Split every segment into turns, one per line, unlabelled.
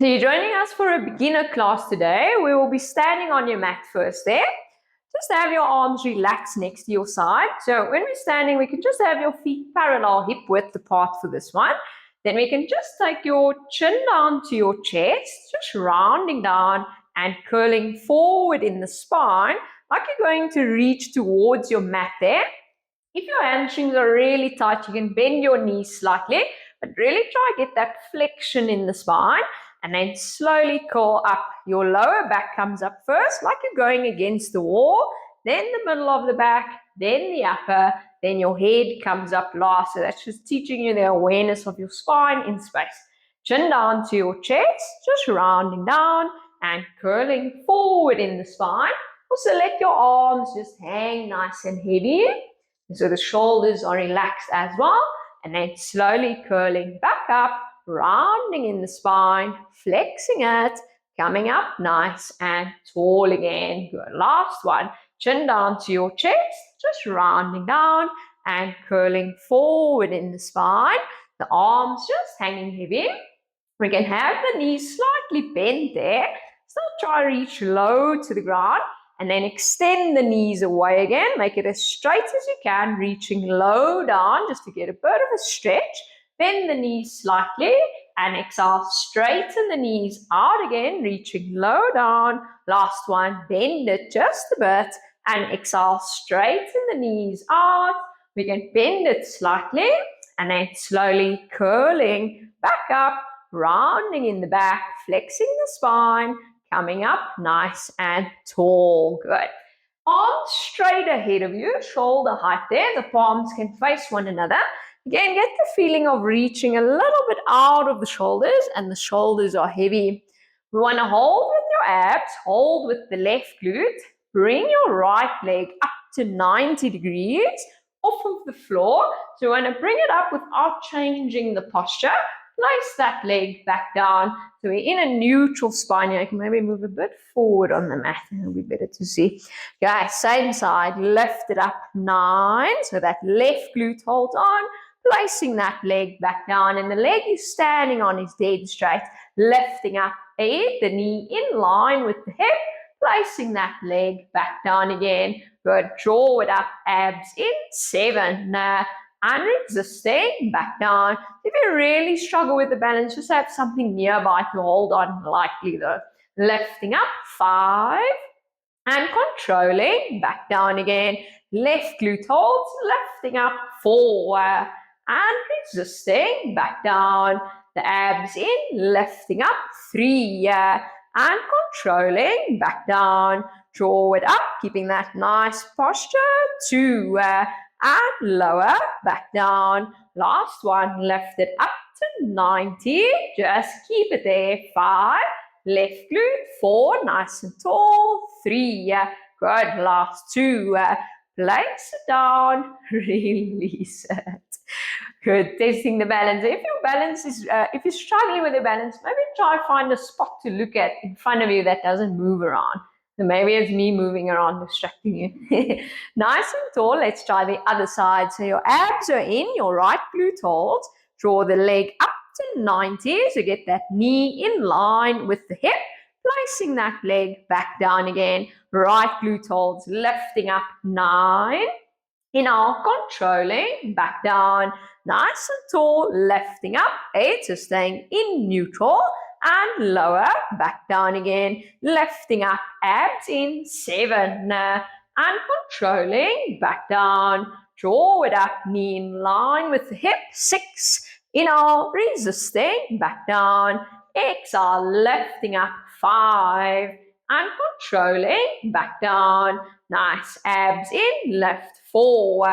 So you're joining us for a beginner class today. We will be standing on your mat first there. Just have your arms relaxed next to your side. So when we're standing, we can just have your feet parallel hip width apart for this one. Then we can just take your chin down to your chest, just rounding down and curling forward in the spine, like you're going to reach towards your mat there. If your hamstrings are really tight, you can bend your knees slightly, but really try to get that flexion in the spine and then slowly curl up. Your lower back comes up first, like you're going against the wall, then the middle of the back, then the upper, then your head comes up last. So that's just teaching you the awareness of your spine in space. Chin down to your chest, just rounding down and curling forward in the spine. Also let your arms just hang nice and heavy. So the shoulders are relaxed as well. And then slowly curling back up, rounding in the spine, flexing it, coming up nice and tall again. Good. Last one. Chin down to your chest, just rounding down and curling forward in the spine. The arms just hanging heavy. We can have the knees slightly bent there. Still try to reach low to the ground. And then extend the knees away again. Make it as straight as you can, reaching low down just to get a bit of a stretch. Bend the knees slightly and exhale, straighten the knees out again, reaching low down. Last one, bend it just a bit and exhale, straighten the knees out. We can bend it slightly and then slowly curling back up, rounding in the back, flexing the spine, coming up nice and tall. Good. Arms straight ahead of you, shoulder height there. The palms can face one another. Again, get the feeling of reaching a little bit out of the shoulders, and the shoulders are heavy. We want to hold with your abs, hold with the left glute. Bring your right leg up to 90 degrees off of the floor. So you want to bring it up without changing the posture. Place that leg back down. So we're in a neutral spine here. I can maybe move a bit forward on the mat. It'll be better to see. Okay, same side. Lift it up 9. So that left glute holds on. Placing that leg back down. And the leg you're standing on is dead straight. Lifting up 8. The knee in line with the hip. Placing that leg back down again. Good. Draw it up. Abs in. 7. And resisting, back down. If you really struggle with the balance, just have something nearby to hold on lightly though. Lifting up, 5. And controlling, back down again. Left glute holds, lifting up, 4. And resisting, back down. The abs in, lifting up, 3. And controlling, back down. Draw it up, keeping that nice posture, 2. And lower, back down. Last one, lift it up to 90. Just keep it there. 5. Left glute, 4. Nice and tall. 3. Good. Last 2. Place it down. Release it. Good. Testing the balance. If your balance is, if you're struggling with the balance, maybe try find a spot to look at in front of you that doesn't move around. So maybe it's me moving around distracting you. Nice and tall. Let's try the other side. So your abs are in, your right glute holds. Draw the leg up to 90. So get that knee in line with the hip. Placing that leg back down again. Right glute holds, lifting up 9. Inhale, controlling, back down. Nice and tall, lifting up 8. So staying in neutral. And lower, back down again, lifting up, abs in, 7, and controlling, back down, draw it up, knee in line with the hip, 6, inhale, resisting, back down, exhale, lifting up, 5, and controlling, back down, nice, abs in, lift, 4,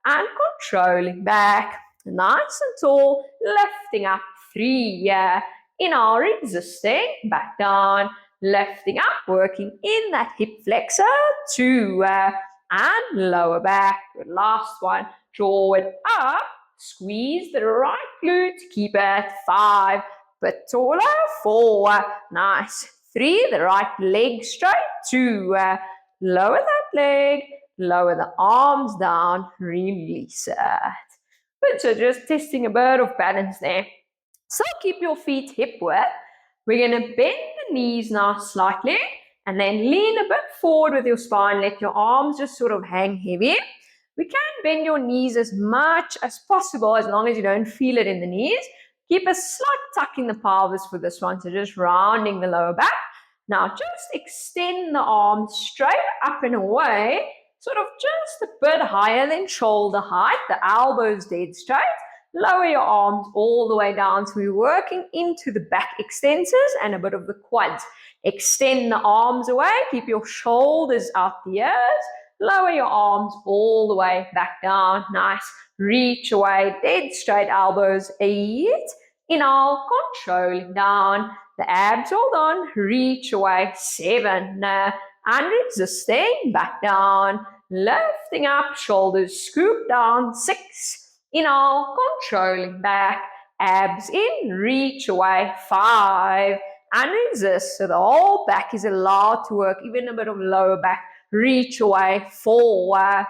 and controlling back, nice and tall, lifting up, 3, inhale, resisting, back down, lifting up, working in that hip flexor, 2, and lower back. Good. Last one, draw it up, squeeze the right glute, keep it, 5, bit taller, 4, nice, 3, the right leg straight, 2, lower that leg, lower the arms down, release it. Good, so just testing a bit of balance there. So keep your feet hip width. We're going to bend the knees now slightly and then lean a bit forward with your spine. Let your arms just sort of hang heavy. We can bend your knees as much as possible as long as you don't feel it in the knees. Keep a slight tuck in the pelvis for this one, so just rounding the lower back. Now just extend the arms straight up and away, sort of just a bit higher than shoulder height, the elbows dead straight. Lower your arms all the way down, so we're working into the back extensors and a bit of the quads. Extend the arms away, keep your shoulders out the ears. Lower your arms all the way back down. Nice. Reach away, dead straight elbows. 8. Inhale, controlling down. The abs hold on. Reach away. 7. And resisting. Back down. Lifting up. Shoulders scoop down. 6. Inhale, controlling back. Abs in. Reach away. 5. And resist. So the whole back is allowed to work. Even a bit of lower back. Reach away, 4,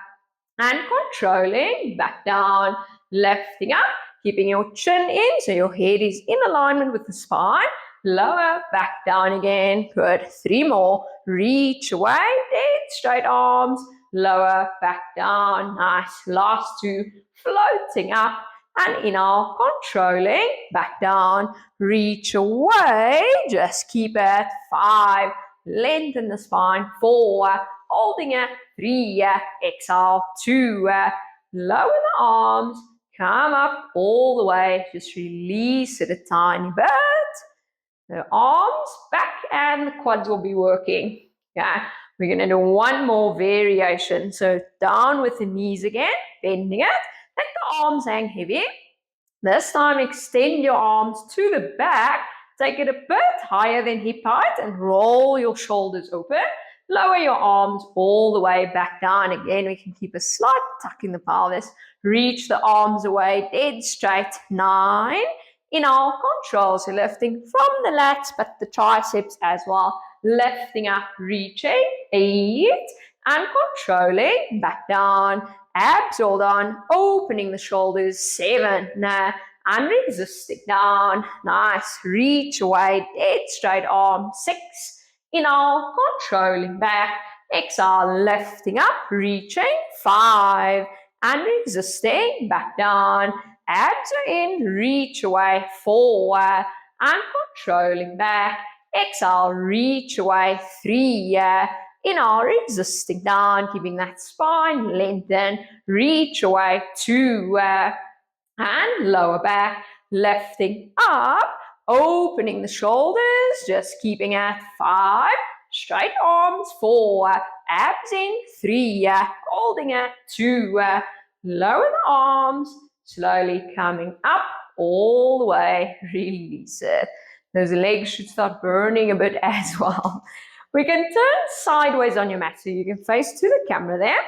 and controlling, back down, lifting up, keeping your chin in so your head is in alignment with the spine, lower, back down again, good, 3 more, reach away, dead straight arms, lower, back down, nice, last 2, floating up, and inhale, controlling, back down, reach away, just keep it, 5, lengthen the spine, 4, holding it, 3, exhale, 2, lower the arms, come up all the way, just release it a tiny bit. The arms back and the quads will be working. Okay, we're going to do one more variation. So down with the knees again, bending it, let the arms hang heavy. This time extend your arms to the back, take it a bit higher than hip height and roll your shoulders open. Lower your arms all the way back down. Again, we can keep a slight tuck in the pelvis. Reach the arms away, dead straight. 9. Inhale, control. So lifting from the lats, but the triceps as well. Lifting up, reaching. 8. And controlling, back down. Abs all down, opening the shoulders. 7. And resisting down. Nice. Reach away, dead straight arm. 6. Inhale, controlling back. Exhale, lifting up, reaching. 5. And resisting, back down. Abs are in, reach away. 4. And controlling back. Exhale, reach away. 3. Inhale, resisting down, keeping that spine lengthened. Reach away. 2. And lower back, lifting up. Opening the shoulders, just keeping at 5, straight arms, 4, abs in, 3, holding at 2, lower the arms, slowly coming up all the way, release it. Those legs should start burning a bit as well. We can turn sideways on your mat, so you can face to the camera there,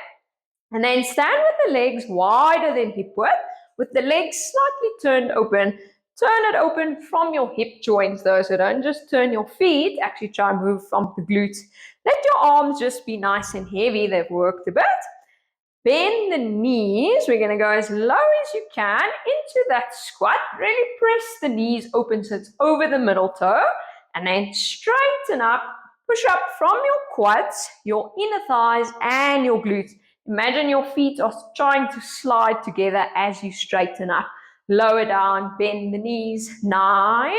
and then stand with the legs wider than hip width, with the legs slightly turned open. Turn it open from your hip joints though, so don't just turn your feet, actually try and move from the glutes. Let your arms just be nice and heavy, they've worked a bit. Bend the knees, we're going to go as low as you can into that squat. Really press the knees open so it's over the middle toe, and then straighten up, push up from your quads, your inner thighs and your glutes. Imagine your feet are trying to slide together as you straighten up. Lower down, bend the knees, 9,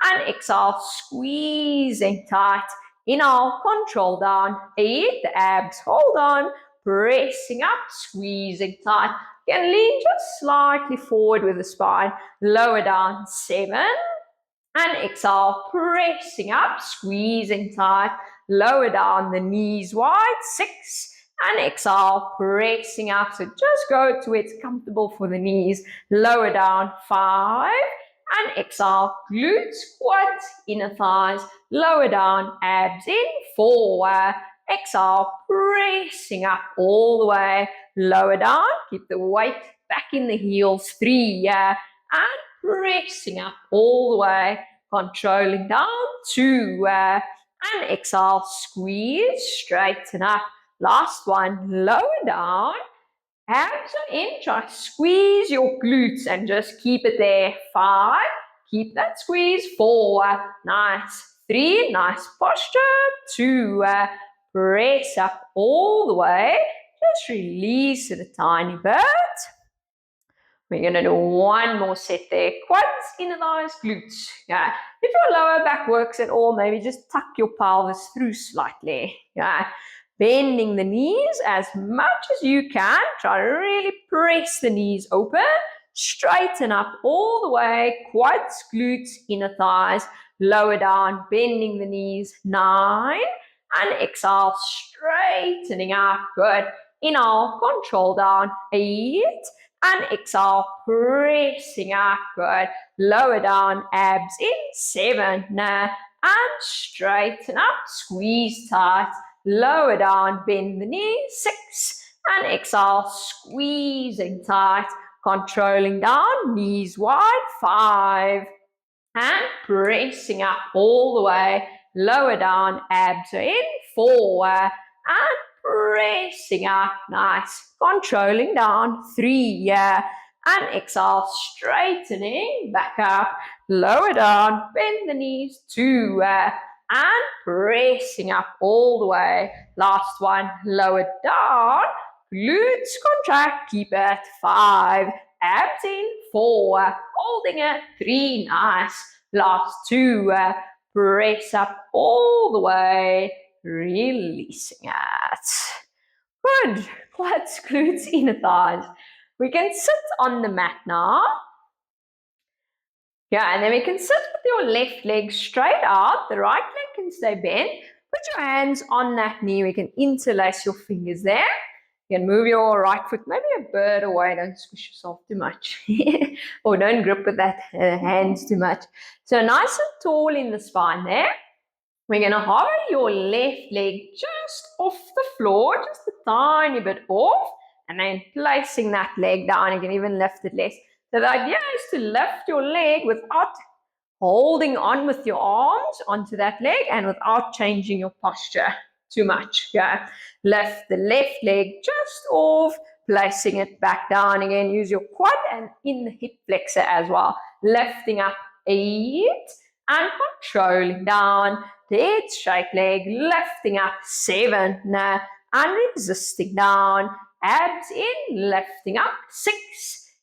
and exhale, squeezing tight. Inhale, control down, 8, the abs, hold on, pressing up, squeezing tight. You can lean just slightly forward with the spine, lower down, 7, and exhale, pressing up, squeezing tight, lower down, the knees wide, 6, and exhale, pressing up. So just go to where it's comfortable for the knees. Lower down, 5. And exhale, glutes, quads, inner thighs. Lower down, abs in, 4. Exhale, pressing up all the way. Lower down, keep the weight back in the heels, 3. And pressing up all the way. Controlling down, 2. And exhale, squeeze, straighten up. Last one, lower down, abs are in, try to squeeze your glutes and just keep it there. 5, keep that squeeze. 4, nice. 3, nice posture. 2, press up all the way. Just release it a tiny bit. We're going to do one more set there. Quads, inner thighs, glutes. Yeah. If your lower back works at all, maybe just tuck your pelvis through slightly. Yeah. Bending the knees as much as you can. Try to really press the knees open. Straighten up all the way. Quads, glutes, inner thighs. Lower down, bending the knees. 9. And exhale, straightening up. Good. Inhale, control down. 8. And exhale, pressing up. Good. Lower down, abs in. 7. And straighten up. Squeeze tight. Lower down, bend the knees. 6. And exhale, squeezing tight. Controlling down, knees wide. 5. And pressing up all the way. Lower down, abs are in. 4. And pressing up, nice. Controlling down, 3, and exhale, straightening, back up, lower down, bend the knees, 2, and pressing up all the way. Last one, lower down, glutes contract, keep it, 5, abs in, 4, holding it, 3, nice. Last 2, press up all the way, releasing it. Good. Quads, glutes, inner thighs. We can sit on the mat now. Yeah, and then we can sit with your left leg straight out. The right leg can stay bent. Put your hands on that knee. We can interlace your fingers there. You can move your right foot, maybe a bird away. Don't squish yourself too much. Or don't grip with that hands too much. So nice and tall in the spine there. We're going to hover your left leg just off the floor, just a tiny bit off, and then placing that leg down. You can even lift it less. So the idea is to lift your leg without holding on with your arms onto that leg and without changing your posture too much. Yeah. Lift the left leg just off, placing it back down again. Use your quad and in the hip flexor as well. Lifting up 8 and controlling down. Dead straight leg, lifting up 7, and resisting down, abs in, lifting up 6,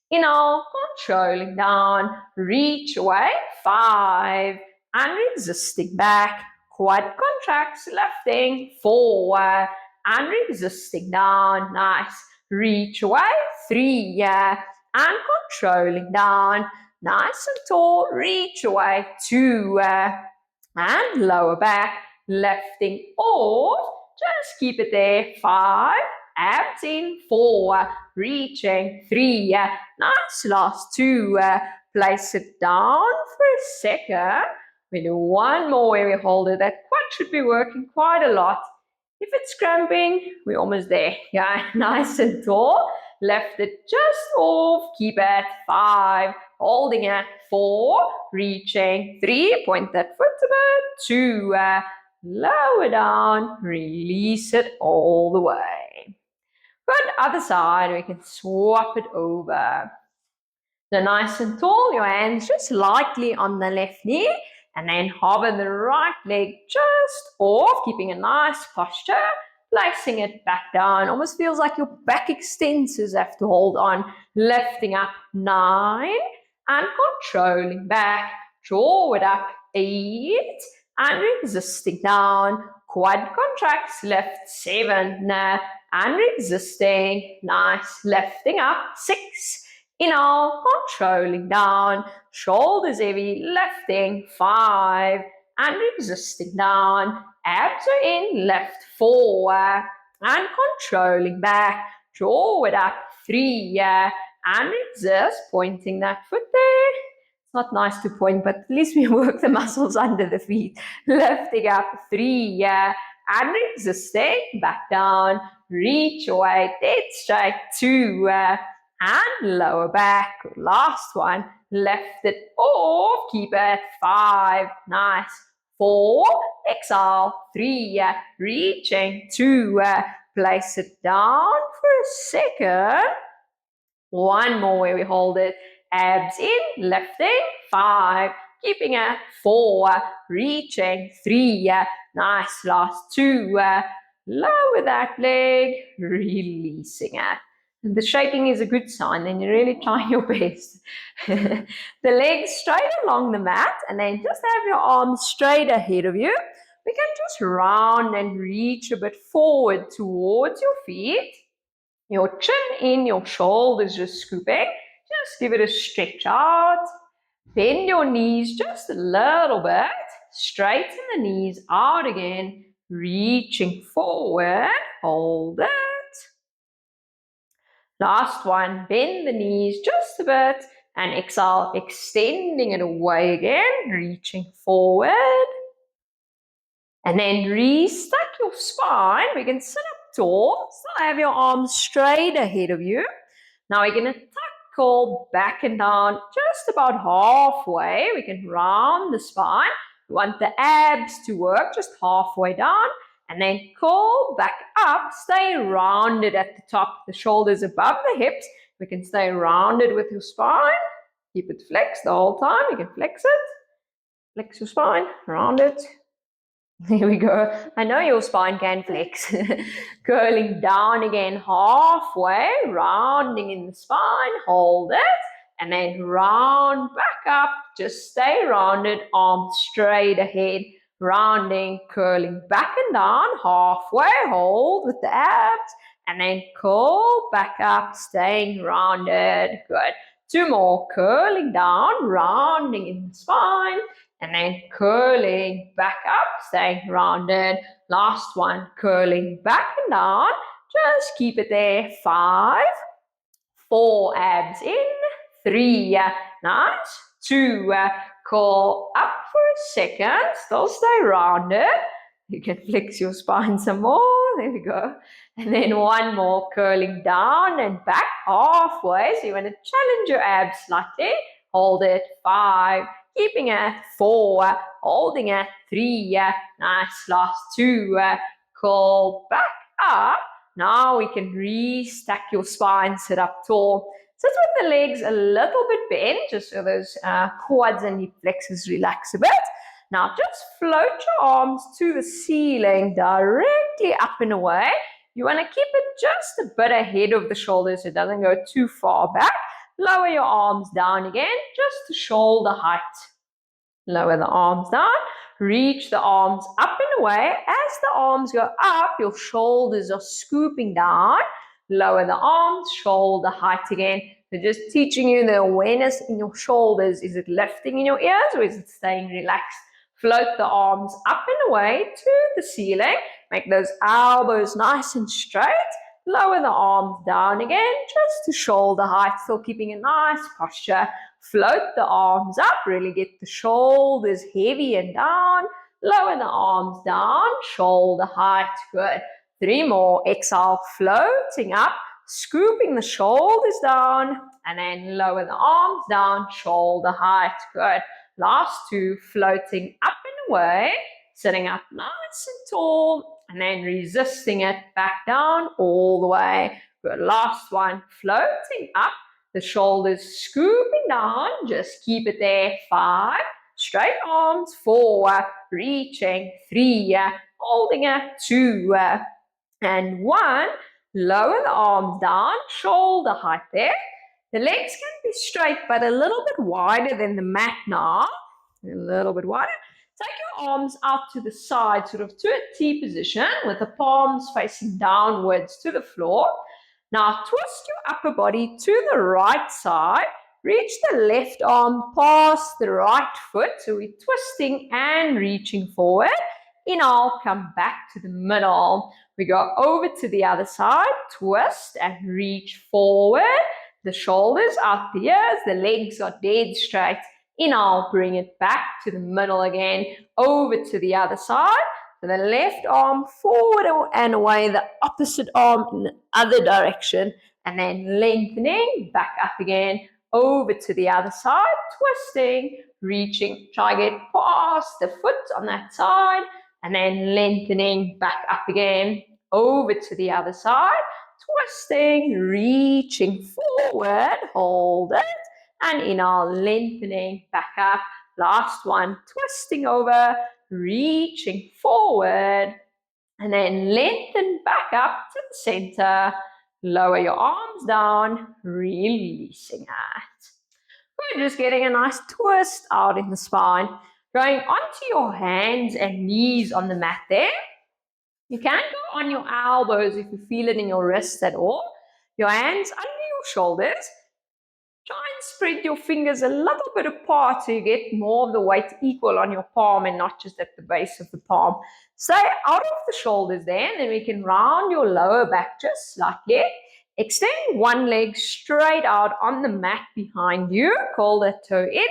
inhale, controlling down, reach away, 5, and resisting back, quad contracts, lifting, 4, and resisting down, nice, reach away, 3, and controlling down, nice and tall, reach away, 2, and lower back, lifting off, just keep it there, 5, abs in, 4, reaching, 3, nice, last 2, place it down for a second, we do one more where we hold it, that quad should be working quite a lot, if it's cramping, we're almost there, yeah, nice and tall, lift it just off, keep it, 5, holding it, 4, reaching, 3, point that foot a bit, 2, lower down, release it all the way. Good, other side, we can swap it over. So nice and tall, your hands just lightly on the left knee, and then hover the right leg just off, keeping a nice posture, placing it back down. Almost feels like your back extensors have to hold on, lifting up 9, and controlling back, draw it up 8, and resisting down, quad contracts, lift 7, and resisting, nice, lifting up 6, inhale, controlling down, shoulders heavy, lifting 5, and resisting down, abs are in, lift 4, and controlling back, draw it up 3, and resist, pointing that foot there. It's not nice to point, but at least we work the muscles under the feet. Lifting up 3, and resisting, back down, reach away, dead straight, 2, and lower back, last one, lift it off, keep it, 5, nice, 4, exhale, 3, reaching, 2, place it down for a second, one more where we hold it, abs in, lifting, 5, keeping it, 4, reaching, 3, nice, last 2, lower that leg, releasing it. And the shaking is a good sign, then you're really trying your best. The legs straight along the mat, and then just have your arms straight ahead of you. We can just round and reach a bit forward towards your feet. Your chin in, your shoulders just scooping. Just give it a stretch out. Bend your knees just a little bit. Straighten the knees out again. Reaching forward. Hold it. Last one. Bend the knees just a bit. And exhale, extending it away again. Reaching forward. And then restack your spine. We can sit up tall. Still have your arms straight ahead of you. Now we're going to tackle back and down just about halfway. We can round the spine. We want the abs to work just halfway down. And then curl back up. Stay rounded at the top. The shoulders above the hips. We can stay rounded with your spine. Keep it flexed the whole time. You can flex it. Flex your spine. Round it. There we go. I know your spine can flex. Curling down again halfway, rounding in the spine, hold it, and then round back up. Just stay rounded, arms straight ahead, rounding, curling back and down halfway, hold with the abs, and then curl back up, staying rounded. Good. 2 more, curling down, rounding in the spine, and then curling back up, staying rounded. Last one, curling back and down. Just keep it there. 5, 4, abs in. 3, nice. 2, curl up for a second. Still stay rounded. You can flex your spine some more. There we go. And then 1 more, curling down and back halfway. So you want to challenge your abs slightly. Hold it. 5, keeping it. 4, holding it. 3, nice. Last 2, curl back up. Now we can restack your spine, sit up tall. Sit with the legs a little bit bent, just so those quads and hip flexors relax a bit. Now just float your arms to the ceiling, directly up and away. You want to keep it just a bit ahead of the shoulders so it doesn't go too far back. Lower your arms down again, just to shoulder height. Lower the arms down, reach the arms up and away. As the arms go up, your shoulders are scooping down. Lower the arms, shoulder height again. So just teaching you the awareness in your shoulders. Is it lifting in your ears or is it staying relaxed? Float the arms up and away to the ceiling. Make those elbows nice and straight. Lower the arms down again, just to shoulder height, still keeping a nice posture. Float the arms up, really get the shoulders heavy and down. Lower the arms down, shoulder height, good. 3 more, exhale, floating up, scooping the shoulders down, and then lower the arms down, shoulder height, good. Last 2, floating up and away, sitting up nice and tall, and then resisting it back down all the way. Good. Last one, floating up, the shoulders scooping down, just keep it there. 5, straight arms. 4, reaching. 3, holding it. 2, and 1, lower the arms down, shoulder height there. The legs can be straight, but a little bit wider than the mat now. A little bit wider. Take your arms out to the side, sort of to a T position, with the palms facing downwards to the floor. Now twist your upper body to the right side. Reach the left arm past the right foot. So we're twisting and reaching forward. Inhale, come back to the middle. We go over to the other side, twist and reach forward. The shoulders out the ears, the legs are dead straight. Inhale, bring it back to the middle again, over to the other side. So the left arm forward and away, the opposite arm in the other direction. And then lengthening, back up again, over to the other side, twisting, reaching, try to get past the foot on that side. And then lengthening, back up again, over to the other side, twisting, reaching forward, hold it. And inhale, lengthening back up. Last one, twisting over, reaching forward. And then lengthen back up to the center. Lower your arms down, releasing out. We're just getting a nice twist out in the spine. Going onto your hands and knees on the mat there. You can go on your elbows if you feel it in your wrists at all. Your hands under your shoulders. Try and spread your fingers a little bit apart so you get more of the weight equal on your palm and not just at the base of the palm. Stay out of the shoulders there, and then we can round your lower back just slightly. Extend one leg straight out on the mat behind you. Curl that toe in.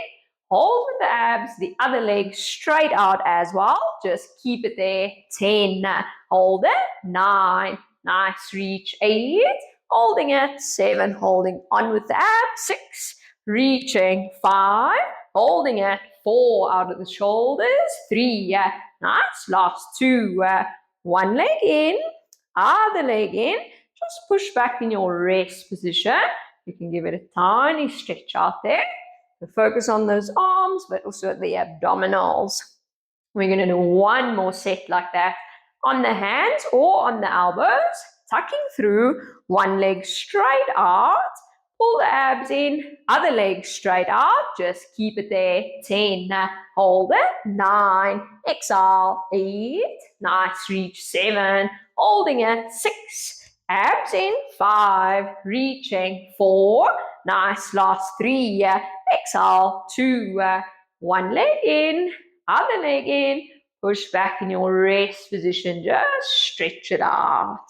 Hold with the abs, the other leg straight out as well. Just keep it there. 10. Hold it. 9. Nice reach. 8. Holding it. 7. Holding on with the abs. 6. Reaching. 5. Holding it. 4. Out of the shoulders. 3. Nice. Last 2. One leg in. Other leg in. Just push back in your rest position. You can give it a tiny stretch out there. So focus on those arms, but also the abdominals. We're going to do one more set like that on the hands or on the elbows, tucking through, one leg straight out, pull the abs in, other leg straight out, just keep it there. 10, hold it. 9, exhale. 8, nice reach. 7, holding it. 6, abs in. 5, reaching. 4, nice. Last 3, exhale. 2, one leg in, other leg in, push back in your rest position, just stretch it out.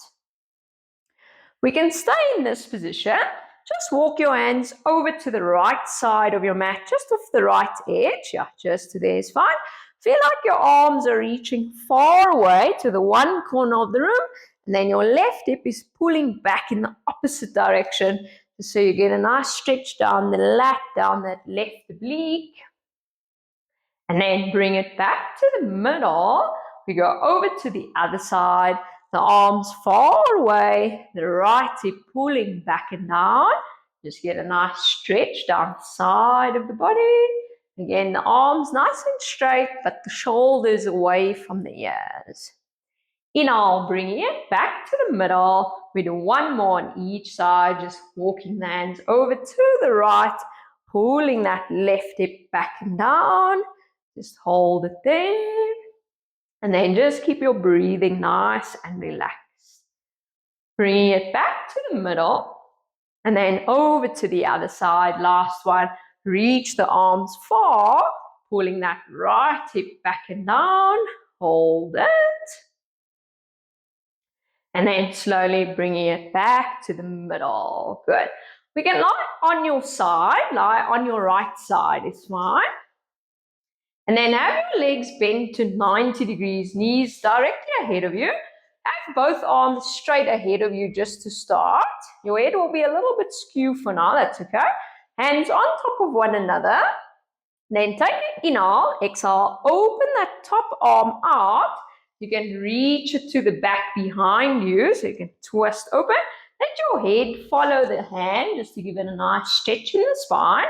We can stay in this position. Just walk your hands over to the right side of your mat, just off the right edge. Yeah, just to there is fine. Feel like your arms are reaching far away to the one corner of the room, and then your left hip is pulling back in the opposite direction. So you get a nice stretch down the lat, down that left oblique. And then bring it back to the middle. We go over to the other side. The arms far away, the right hip pulling back and down. Just get a nice stretch down the side of the body. Again, the arms nice and straight, but the shoulders away from the ears. Inhale, bringing it back to the middle. We do one more on each side, just walking the hands over to the right, pulling that left hip back and down. Just hold it there. And then just keep your breathing nice and relaxed. Bring it back to the middle. And then over to the other side. Last one. Reach the arms far. Pulling that right hip back and down. Hold it. And then slowly bringing it back to the middle. Good. We can lie on your side. Lie on your right side is fine. And then have your legs bent to 90 degrees, knees directly ahead of you. Have both arms straight ahead of you just to start. Your head will be a little bit skewed for now, that's okay. Hands on top of one another. Then take an inhale, exhale, open that top arm out. You can reach it to the back behind you, so you can twist open. Let your head follow the hand, just to give it a nice stretch in the spine.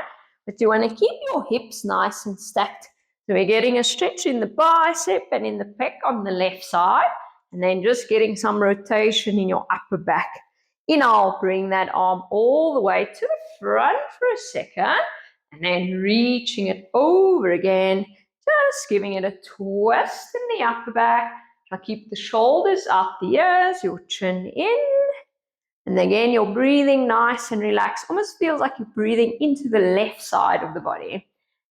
But you want to keep your hips nice and stacked. So we're getting a stretch in the bicep and in the pec on the left side, and then just getting some rotation in your upper back. Inhale, bring that arm all the way to the front for a second, and then reaching it over again, just giving it a twist in the upper back. Try to keep the shoulders out the ears, your chin in, and again, you're breathing nice and relaxed. Almost feels like you're breathing into the left side of the body.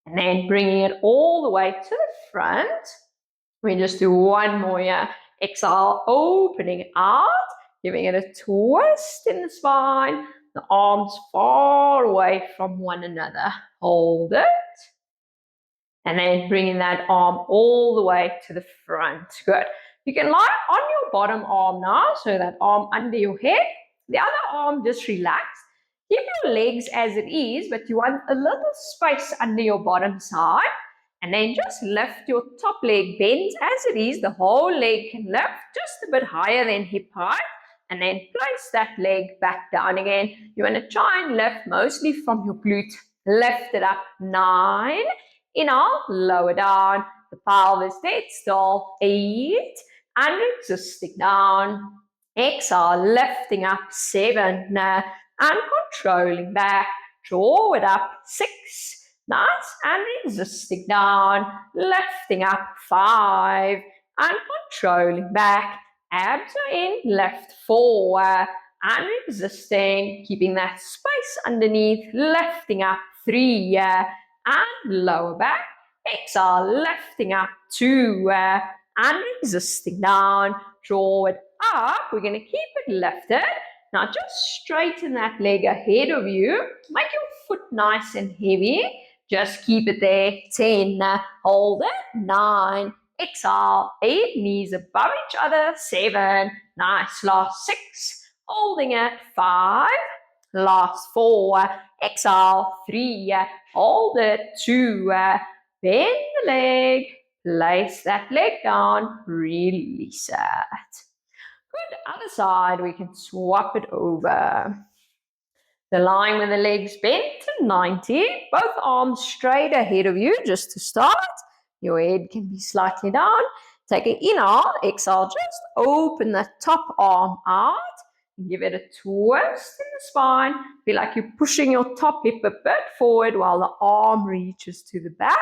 And then bringing it all the way to the front. We just do one more here. Exhale, opening out, giving it a twist in the spine. The arms far away from one another. Hold it. And then bringing that arm all the way to the front. Good. You can lie on your bottom arm now, so that arm under your head. The other arm just relaxed. Keep your legs as it is, but you want a little space under your bottom side. And then just lift your top leg, bend as it is. The whole leg can lift just a bit higher than hip height. And then place that leg back down again. You want to try and lift mostly from your glute lift it up, 9, inhale, lower down, the pelvis dead still, 8, and resisting down, exhale, lifting up, 7, and controlling back, draw it up, 6, nice, and resisting down, lifting up, 5, and controlling back, abs are in, lift, 4, and resisting, keeping that space underneath, lifting up, 3, and lower back, exhale, lifting up, 2, and resisting down, draw it up, we're going to keep it lifted. Now just straighten that leg ahead of you, make your foot nice and heavy, just keep it there, 10, hold it, 9, exhale, 8, knees above each other, 7, nice, last 6, holding it, 5, last 4, exhale, 3, hold it, 2, bend the leg, place that leg down, release it. Good, other side, we can swap it over. The line with the legs bent to 90, both arms straight ahead of you just to start. Your head can be slightly down. Take an inhale, exhale, just open the top arm out. Give it a twist in the spine. Feel like you're pushing your top hip a bit forward while the arm reaches to the back.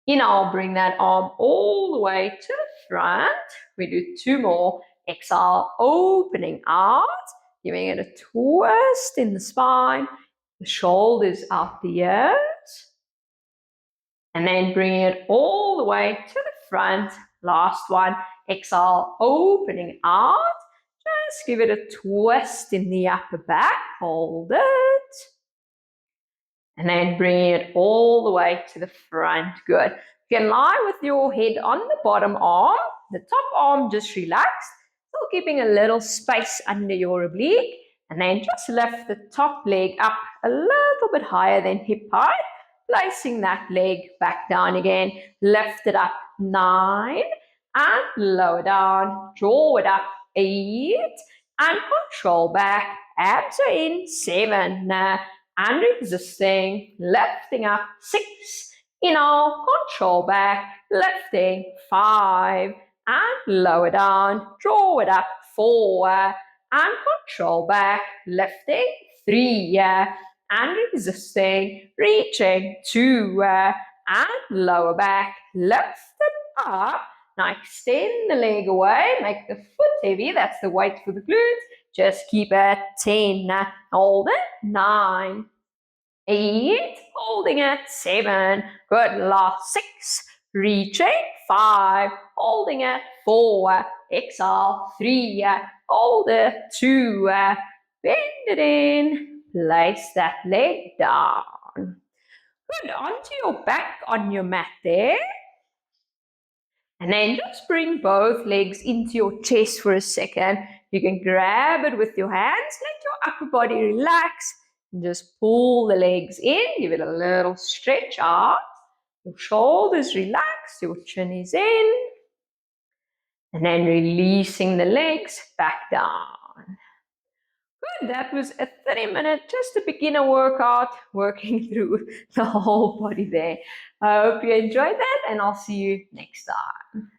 Inhale, bring that arm all the way to the front. We do 2 more. Exhale, opening out. Giving it a twist in the spine. The shoulders out the ears. And then bring it all the way to the front. Last one. Exhale, opening out. Just give it a twist in the upper back. Hold it. And then bring it all the way to the front. Good. You can lie with your head on the bottom arm. The top arm just relaxed. Still keeping a little space under your oblique. And then just lift the top leg up a little bit higher than hip height. Placing that leg back down again. Lift it up, 9. And lower down. Draw it up, 8. And control back. Abs are in, 7. And resisting, lifting up, 6, inhale, control back, lifting, 5, and lower down, draw it up, 4, and control back, lifting, 3, and resisting, reaching, 2, and lower back, lift it up. Now extend the leg away, make the foot heavy, that's the weight for the glutes. Just keep it, 10, hold it, 9, 8, holding it, 7, good, last 6, reaching, 5, holding it, 4, exhale, 3, hold it, 2, bend it in, place that leg down. Good, onto your back on your mat there. And then just bring both legs into your chest for a second. You can grab it with your hands, let your upper body relax, and just pull the legs in, give it a little stretch out. Your shoulders relax, your chin is in. And then releasing the legs back down. Good, that was a 30-minute, just a beginner workout, working through the whole body there. I hope you enjoyed that, and I'll see you next time.